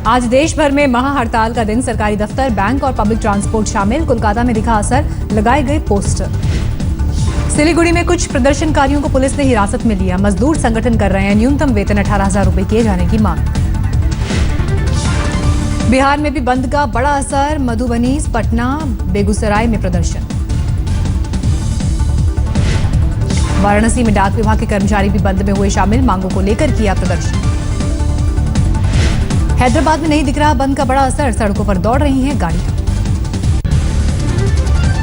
आज देश भर में महाहड़ताल का दिन। सरकारी दफ्तर, बैंक और पब्लिक ट्रांसपोर्ट शामिल। कोलकाता में दिखा असर, लगाए गए पोस्टर। सिलीगुड़ी में कुछ प्रदर्शनकारियों को पुलिस ने हिरासत में लिया। मजदूर संगठन कर रहे हैं न्यूनतम वेतन 18,000 रुपए किए जाने की मांग। बिहार में भी बंद का बड़ा असर। मधुबनी, पटना, बेगूसराय में प्रदर्शन। वाराणसी में डाक विभाग के कर्मचारी भी बंद में हुए शामिल। मांगों को लेकर किया प्रदर्शन। हैदराबाद में नहीं दिख रहा बंद का बड़ा असर। सड़कों पर दौड़ रही हैं गाड़ियां।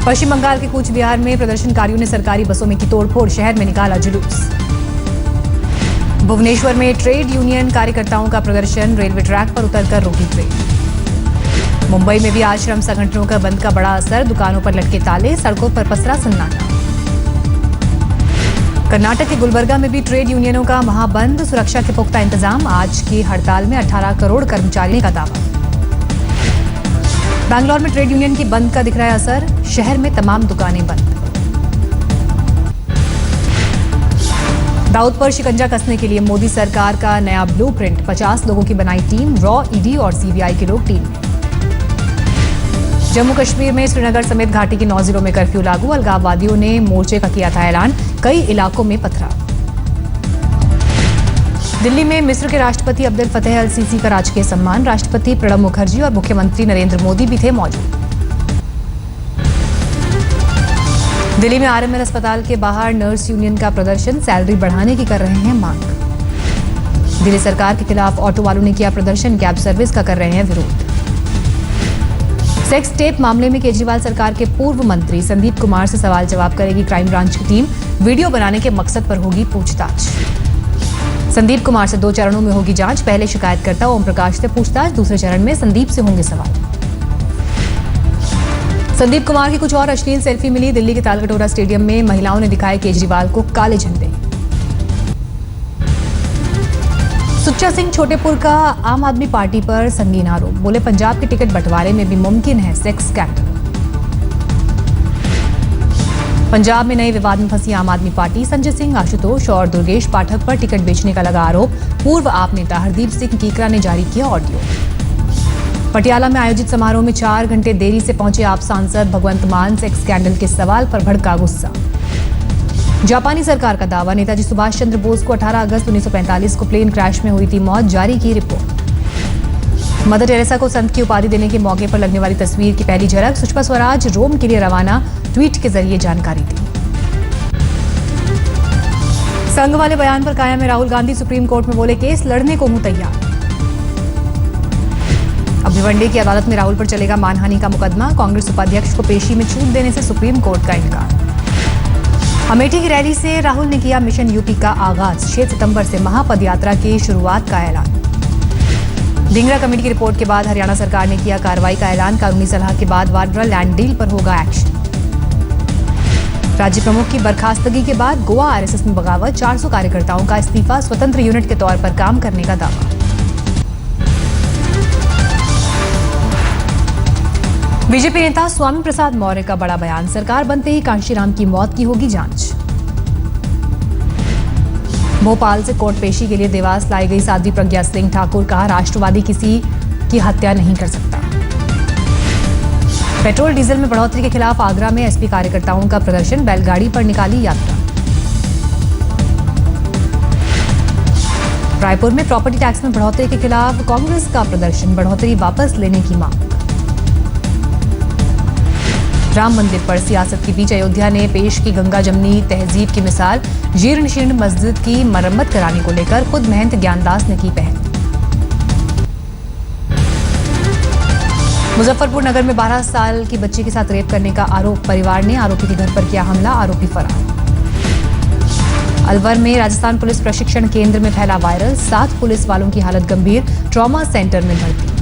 पश्चिम बंगाल के कूच बिहार में प्रदर्शनकारियों ने सरकारी बसों में की तोड़फोड़। शहर में निकाला जुलूस। भुवनेश्वर में ट्रेड यूनियन कार्यकर्ताओं का प्रदर्शन। रेलवे ट्रैक पर उतरकर रोकी ट्रेन। मुंबई में भी आज श्रम संगठनों का बंद का बड़ा असर। दुकानों पर लटके ताले, सड़कों पर पसरा सन्नाटा। कर्नाटक के गुलबर्गा में भी ट्रेड यूनियनों का महाबंद। सुरक्षा के पुख्ता इंतजाम। आज की हड़ताल में 18 करोड़ कर्मचारियों का दावा। बैंगलोर में ट्रेड यूनियन की बंद का दिख रहा है असर। शहर में तमाम दुकानें बंद। दाऊद पर शिकंजा कसने के लिए मोदी सरकार का नया ब्लूप्रिंट। 50 लोगों की बनाई टीम। रॉ, ईडी और सीबीआई के लोग टीम में। जम्मू कश्मीर में श्रीनगर समेत घाटी के 9 जिलों में कर्फ्यू लागू। अलगाववादियों ने मोर्चे का किया था ऐलान। कई इलाकों में पथराव। दिल्ली में मिस्र के राष्ट्रपति अब्देल फतेह अल सीसी का राजकीय सम्मान। राष्ट्रपति प्रणब मुखर्जी और मुख्यमंत्री नरेंद्र मोदी भी थे मौजूद। दिल्ली में आरएमएल अस्पताल के बाहर नर्स यूनियन का प्रदर्शन। सैलरी बढ़ाने की कर रहे हैं मांग। दिल्ली सरकार के खिलाफ ऑटो वालों ने किया प्रदर्शन। कैब सर्विस का कर रहे हैं विरोध। सेक्स टेप मामले में केजरीवाल सरकार के पूर्व मंत्री संदीप कुमार से सवाल जवाब करेगी क्राइम ब्रांच की टीम। वीडियो बनाने के मकसद पर होगी पूछताछ। संदीप कुमार से 2 चरणों में होगी जांच। पहले शिकायतकर्ता ओम प्रकाश से पूछताछ। दूसरे चरण में संदीप से होंगे सवाल। संदीप कुमार की कुछ और अश्लील सेल्फी मिली। दिल्ली के तालकटोरा स्टेडियम में महिलाओं ने दिखाए केजरीवाल को काले झंडे। सुच्चा सिंह छोटेपुर का आम आदमी पार्टी पर संगीन आरोप। बोले पंजाब के टिकट बंटवारे में भी मुमकिन है सेक्स स्कैंडल। पंजाब में नए विवाद में फंसी आम आदमी पार्टी। संजय सिंह, आशुतोष और दुर्गेश पाठक पर टिकट बेचने का लगा आरोप। पूर्व आप नेता हरदीप सिंह कीकरा ने जारी किया ऑडियो। पटियाला में आयोजित समारोह में 4 घंटे देरी से पहुंचे आप सांसद भगवंत मान। सेक्स स्कैंडल के सवाल पर भड़का गुस्सा। जापानी सरकार का दावा। नेताजी सुभाष चंद्र बोस को 18 अगस्त 1945 को प्लेन क्रैश में हुई थी मौत। जारी की रिपोर्ट। मदर टेरेसा को संत की उपाधि देने के मौके पर लगने वाली तस्वीर की पहली झलक। सुषमा स्वराज रोम के लिए रवाना। ट्वीट के जरिए जानकारी दी। संघ वाले बयान पर कायम है राहुल गांधी। सुप्रीम कोर्ट में बोले केस लड़ने को हूं तैयार। अब भिवंडी की अदालत में राहुल पर चलेगा मानहानि का मुकदमा। कांग्रेस उपाध्यक्ष को पेशी में छूट देने से सुप्रीम कोर्ट का इनकार। अमेठी की रैली से राहुल ने किया मिशन यूपी का आगाज। 6 सितंबर से महापदयात्रा की शुरुआत का ऐलान। ढींगरा कमेटी की रिपोर्ट के बाद हरियाणा सरकार ने किया कार्रवाई का ऐलान। कानूनी सलाह के बाद वाड्रा लैंड डील पर होगा एक्शन। राज्य प्रमुख की बर्खास्तगी के बाद गोवा आरएसएस में बगावत। 400 कार्यकर्ताओं का इस्तीफा। स्वतंत्र यूनिट के तौर पर काम करने का दावा। बीजेपी नेता स्वामी प्रसाद मौर्य का बड़ा बयान। सरकार बनते ही कांशीराम की मौत की होगी जांच। भोपाल से कोर्ट पेशी के लिए देवास लाई गई साध्वी प्रज्ञा सिंह ठाकुर। कहा राष्ट्रवादी किसी की हत्या नहीं कर सकता। पेट्रोल डीजल में बढ़ोतरी के खिलाफ आगरा में एसपी कार्यकर्ताओं का प्रदर्शन। बैलगाड़ी पर निकाली यात्रा। रायपुर में प्रॉपर्टी टैक्स में बढ़ोतरी के खिलाफ कांग्रेस का प्रदर्शन। बढ़ोतरी वापस लेने की मांग। राम मंदिर पर सियासत के बीच अयोध्या ने पेश की गंगा जमनी तहजीब की मिसाल। जीर्ण शीर्ण मस्जिद की मरम्मत कराने को लेकर खुद महंत ज्ञानदास ने की पहल। मुजफ्फरपुर नगर में 12 साल की बच्ची के साथ रेप करने का आरोप। परिवार ने आरोपी के घर पर किया हमला। आरोपी फरार। अलवर में राजस्थान पुलिस प्रशिक्षण केंद्र में फैला वायरल। 7 पुलिस वालों की हालत गंभीर। ट्रॉमा सेंटर में भर्ती।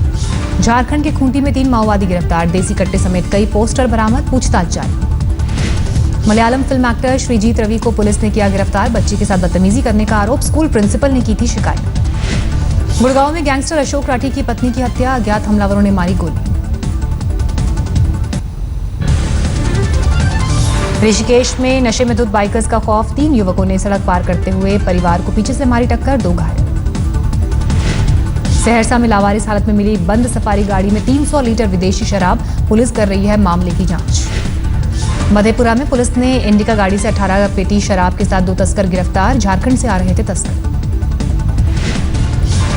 झारखंड के खूंटी में 3 माओवादी गिरफ्तार। देसी कट्टे समेत कई पोस्टर बरामद। पूछताछ जारी। मलयालम फिल्म एक्टर श्रीजीत रवि को पुलिस ने किया गिरफ्तार। बच्ची के साथ बदतमीजी करने का आरोप। स्कूल प्रिंसिपल ने की थी शिकायत। गुड़गांव में गैंगस्टर अशोक राठी की पत्नी की हत्या। अज्ञात हमलावरों ने मारी गोली। ऋषिकेश में नशे में धुत बाइकर्स का खौफ। 3 युवकों ने सड़क पार करते हुए परिवार को पीछे से मारी टक्कर। 2 घायल। सहरसा में लावारिस हालत में मिली बंद सफारी गाड़ी में 300 लीटर विदेशी शराब, पुलिस कर रही है मामले की जांच। मधेपुरा में पुलिस ने इंडिका गाड़ी से 18 पेटी शराब के साथ 2 तस्कर गिरफ्तार, झारखंड से आ रहे थे तस्कर।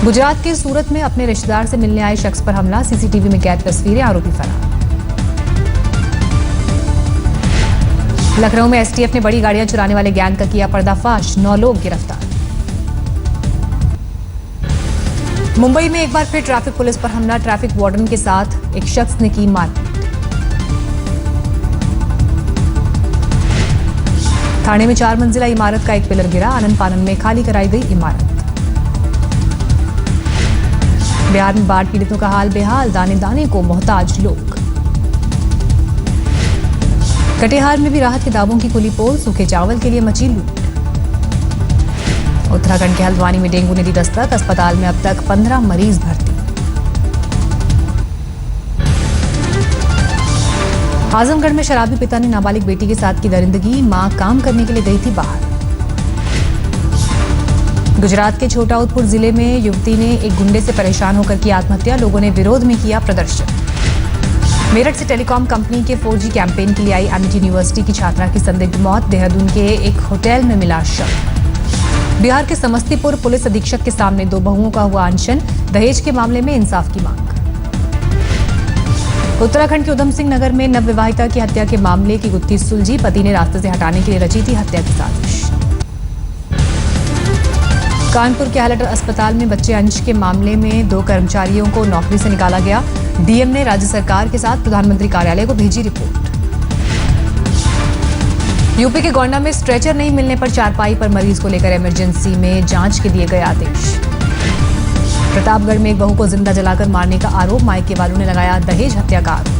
गुजरात के सूरत में अपने रिश्तेदार से मिलने आए शख्स पर हमला, सीसीटीवी में कैद तस्वीरें, आरोपी फरार। लखनऊ में एसटीएफ ने बड़ी गाड़ियां चुराने वाले गैंग का किया पर्दाफाश, 9 लोग गिरफ्तार। मुंबई में एक बार फिर ट्रैफिक पुलिस पर हमला, ट्रैफिक वार्डन के साथ एक शख्स ने की मारपीट। थाने में 4 मंजिला इमारत का एक पिलर गिरा, आनन फानन में खाली कराई गई इमारत। बिहार में बाढ़ पीड़ितों का हाल बेहाल, दाने दाने को मोहताज लोग। कटिहार में भी राहत के दावों की खुली पोल, सूखे चावल के लिए मची लूट। उत्तराखंड के हल्द्वानी में डेंगू ने दी दस्तक, अस्पताल में अब तक 15 मरीज भर्ती। आजमगढ़ में शराबी पिता ने नाबालिग बेटी के साथ की दरिंदगी, मां काम करने के लिए गई थी बाहर। गुजरात के छोटा उदेपुर जिले में युवती ने एक गुंडे से परेशान होकर की आत्महत्या, लोगों ने विरोध में किया प्रदर्शन। मेरठ से टेलीकॉम कंपनी के 4G कैंपेन के लिए आई एमिटी यूनिवर्सिटी की छात्रा की संदिग्ध मौत, देहरादून के एक होटल में मिला शव। बिहार के समस्तीपुर पुलिस अधीक्षक के सामने 2 बहुओं का हुआ अनशन, दहेज के मामले में इंसाफ की मांग। उत्तराखंड के उधम सिंह नगर में नवविवाहिता की हत्या के मामले की गुत्थी सुलझी, पति ने रास्ते से हटाने के लिए रची थी हत्या की साजिश। कानपुर के हालट अस्पताल में बच्चे अंश के मामले में 2 कर्मचारियों को नौकरी से निकाला गया, डीएम ने राज्य सरकार के साथ प्रधानमंत्री कार्यालय को भेजी रिपोर्ट। यूपी के गोंडा में स्ट्रेचर नहीं मिलने पर चारपाई पर मरीज को लेकर इमरजेंसी में जांच के दिए गए आदेश। प्रतापगढ़ में एक बहू को जिंदा जलाकर मारने का आरोप, मायके वालों ने लगाया दहेज हत्या का आरोप।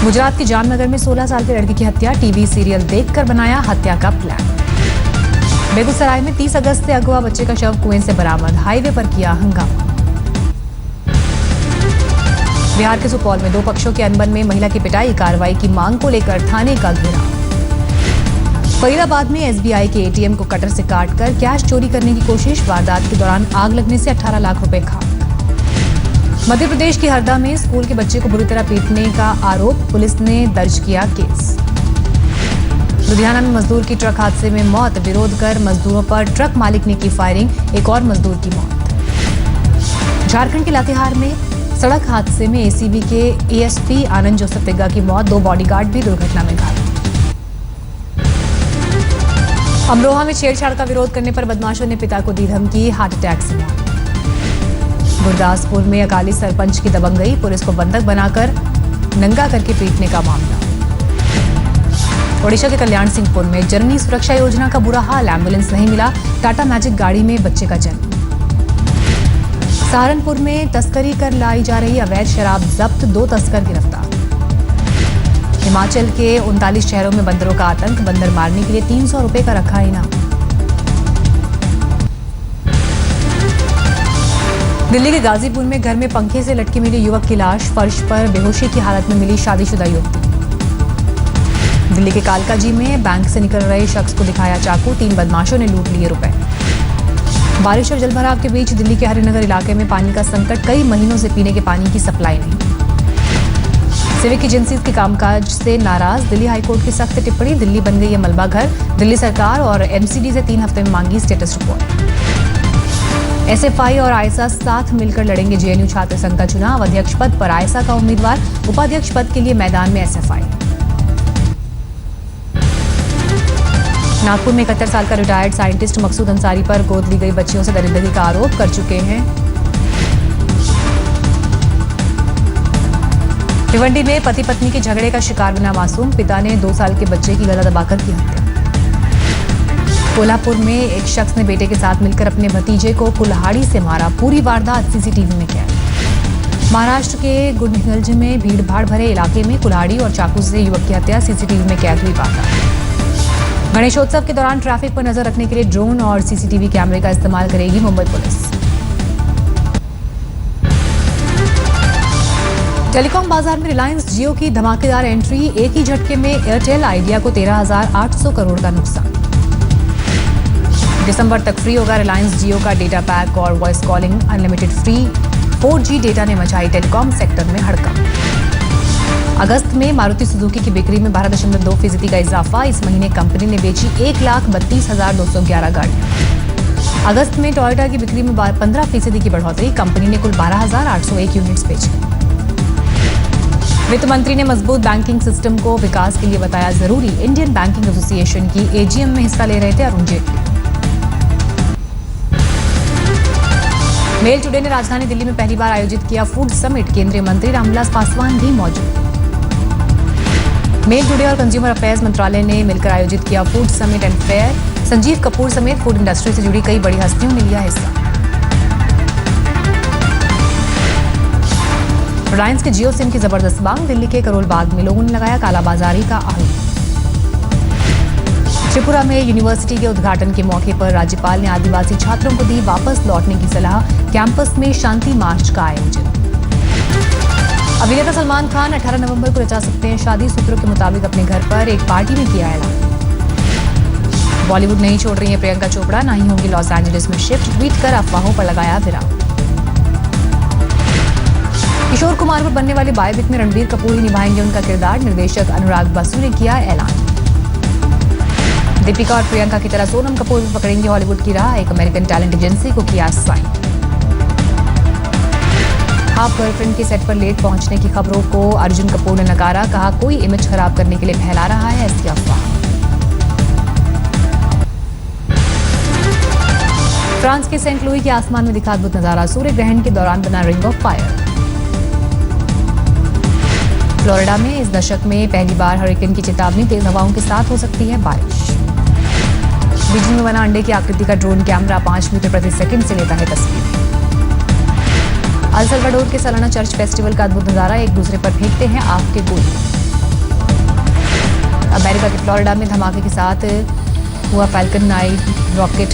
गुजरात के जामनगर में 16 साल के लड़की की हत्या, टीवी सीरियल देखकर बनाया हत्या का प्लान। बेगूसराय में 30 अगस्त से अगवा बच्चे का शव कुएं से बरामद, हाईवे पर किया हंगामा। बिहार के सुपौल में 2 पक्षों के अनबन में महिला की पिटाई, कार्रवाई की मांग को लेकर थाने का घेराव। फरीदाबाद में एसबीआई के एटीएम को कटर से काटकर कैश चोरी करने की कोशिश, वारदात के दौरान आग लगने से 18 लाख रुपए खाक। मध्य प्रदेश की हरदा में स्कूल के बच्चे को बुरी तरह पीटने का आरोप, पुलिस ने दर्ज किया केस। लुधियाना में मजदूर की ट्रक हादसे में मौत, विरोध कर मजदूरों पर ट्रक मालिक ने की फायरिंग, एक और मजदूर की मौत। झारखंड के लातेहार में सड़क हादसे में एसीबी के एएसपी आनंद जोसेफ तिग्गा की मौत, 2 बॉडीगार्ड भी दुर्घटना में घायल। अमरोहा में छेड़छाड़ का विरोध करने पर बदमाशों ने पिता को दी धमकी, हार्ट अटैक से मौत। गुरदासपुर में अकाली सरपंच की दबंगई, पुलिस को बंधक बनाकर नंगा करके पीटने का मामला। ओडिशा के कल्याण सिंहपुर में जननी सुरक्षा योजना का बुरा हाल, एम्बुलेंस नहीं मिला, टाटा मैजिक गाड़ी में बच्चे का जन्म। सहारनपुर में तस्करी कर लाई जा रही अवैध शराब जब्त, 2 तस्कर गिरफ्तार। हिमाचल के 39 शहरों में बंदरों का आतंक, बंदर मारने के लिए 300 रुपए का रखा इनाम। दिल्ली के गाजीपुर में घर में पंखे से लटकी मिली युवक की लाश, फर्श पर बेहोशी की हालत में मिली शादीशुदा युवती। दिल्ली के कालकाजी में बैंक से निकल रहे शख्स को दिखाया चाकू, 3 बदमाशों ने लूट लिए रुपए। बारिश और जलभराव के बीच दिल्ली के हरिनगर इलाके में पानी का संकट, कई महीनों से पीने के पानी की सप्लाई नहीं। सिविक एजेंसीज के कामकाज से नाराज, दिल्ली हाईकोर्ट की सख्त टिप्पणी, दिल्ली बन गई है मलबा घर, दिल्ली सरकार और एमसीडी से 3 हफ्ते में मांगी स्टेटस रिपोर्ट। एसएफआई और आयसा साथ मिलकर लड़ेंगे जेएनयू छात्र संघ का चुनाव, अध्यक्ष पद पर आयसा का उम्मीदवार, उपाध्यक्ष पद के लिए मैदान में एसएफआई। नागपुर में 71 साल का रिटायर्ड साइंटिस्ट मकसूद अंसारी पर गोद ली गई बच्चियों से दरिंदगी का आरोप कर चुके हैं। भिवंडी में पति पत्नी के झगड़े का शिकार बना मासूम, पिता ने 2 साल के बच्चे की गला दबाकर की हत्या। कोल्हापुर में एक शख्स ने बेटे के साथ मिलकर अपने भतीजे को कुल्हाड़ी से मारा, पूरी वारदात सीसीटीवी में कैद। महाराष्ट्र के गुंडगंज में भीड़भाड़ भरे इलाके में कुल्हाड़ी और चाकू से युवक की हत्या, सीसीटीवी में कैद हुई वारदात। गणेशोत्सव के दौरान ट्रैफिक पर नजर रखने के लिए ड्रोन और सीसीटीवी कैमरे का इस्तेमाल करेगी मुंबई पुलिस। टेलीकॉम बाजार में रिलायंस जियो की धमाकेदार एंट्री, एक ही झटके में एयरटेल आइडिया को 13,800 करोड़ का नुकसान। दिसंबर तक फ्री होगा रिलायंस जियो का डेटा पैक और voice calling unlimited free. 4G data ने मचाई टेलीकॉम सेक्टर में हड़कंप। अगस्त में मारुति सुजुकी की बिक्री में 12.2% का इजाफा। इस महीने कंपनी ने बेची 1,32,211 गाड़ियां। अगस्त में टोयोटा की बिक्री में 15% की बढ़ोतरी। कंपनी ने कुल 12,801 यूनिट्स बेचे। वित्त मंत्री ने मजबूत बैंकिंग सिस्टम को विकास के लिए बताया जरूरी। इंडियन बैंकिंग एसोसिएशन की AGM में हिस्सा ले रहे थे अरुण जेटली। मेल टुडे ने राजधानी दिल्ली में पहली बार आयोजित किया फूड समिट। केंद्रीय मंत्री रामविलास पासवान भी मौजूद। मेल टुडे और कंज्यूमर अफेयर्स मंत्रालय ने मिलकर आयोजित किया food summit and fair. Sanjeev Kapoor समेत फूड इंडस्ट्री से जुड़ी कई बड़ी हस्तियों ने लिया हिस्सा। रिलायंस के जियो सिम की जबरदस्त मांग। दिल्ली के करोल बाग में लोगों ने लगाया कालाबाजारी का आरोप। त्रिपुरा में यूनिवर्सिटी के उद्घाटन के मौके पर राज्यपाल ने आदिवासी छात्रों को दी वापस लौटने की सलाह। कैंपस में शांति मार्च का आयोजन। अभिनेता सलमान खान 18 नवंबर को रचा सकते हैं शादी। सूत्रों के मुताबिक अपने घर पर एक पार्टी में किया ऐलान। बॉलीवुड नहीं छोड़ रही है प्रियंका चोपड़ा, ना ही होंगी लॉस एंजलिस में शिफ्ट। ट्वीट कर अफवाहों पर लगाया विराम। किशोर कुमार पर बनने वाले बायोपिक में रणबीर कपूर ही निभाएंगे उनका किरदार। निर्देशक अनुराग बसु ने किया ऐलान। दीपिका और प्रियंका की तरह सोनम कपूर भी पकड़ेंगे हॉलीवुड की राह। एक अमेरिकन टैलेंट एजेंसी को किया साइन। हाफ गर्लफ्रेंड के सेट पर लेट पहुंचने की खबरों को अर्जुन कपूर ने नकारा। कहा कोई इमेज खराब करने के लिए फैला रहा है ऐसी अफवाह। फ्रांस के सेंट लुई के आसमान में दिखा अद्भुत नजारा। सूर्य ग्रहण के दौरान बना रिंग ऑफ फायर। फ्लोरिडा में इस दशक में पहली बार हरिकेन की चेतावनी। तेज हवाओं के साथ हो सकती है बारिश। बीजिंग में बना अंडे की आकृति का ड्रोन कैमरा 5 मीटर प्रति सेकंड से लेता है तस्वीर। अल सल्वाडोर के सालाना चर्च फेस्टिवल का अद्भुत नजारा। एक दूसरे पर फेंकते हैं आग के गोले। अमेरिका के फ्लोरिडा में धमाके के साथ हुआ falcon 9 rocket.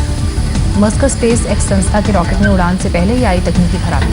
Moscow space x संस्था के रॉकेट में उड़ान से पहले ही आई तकनीकी खराबी।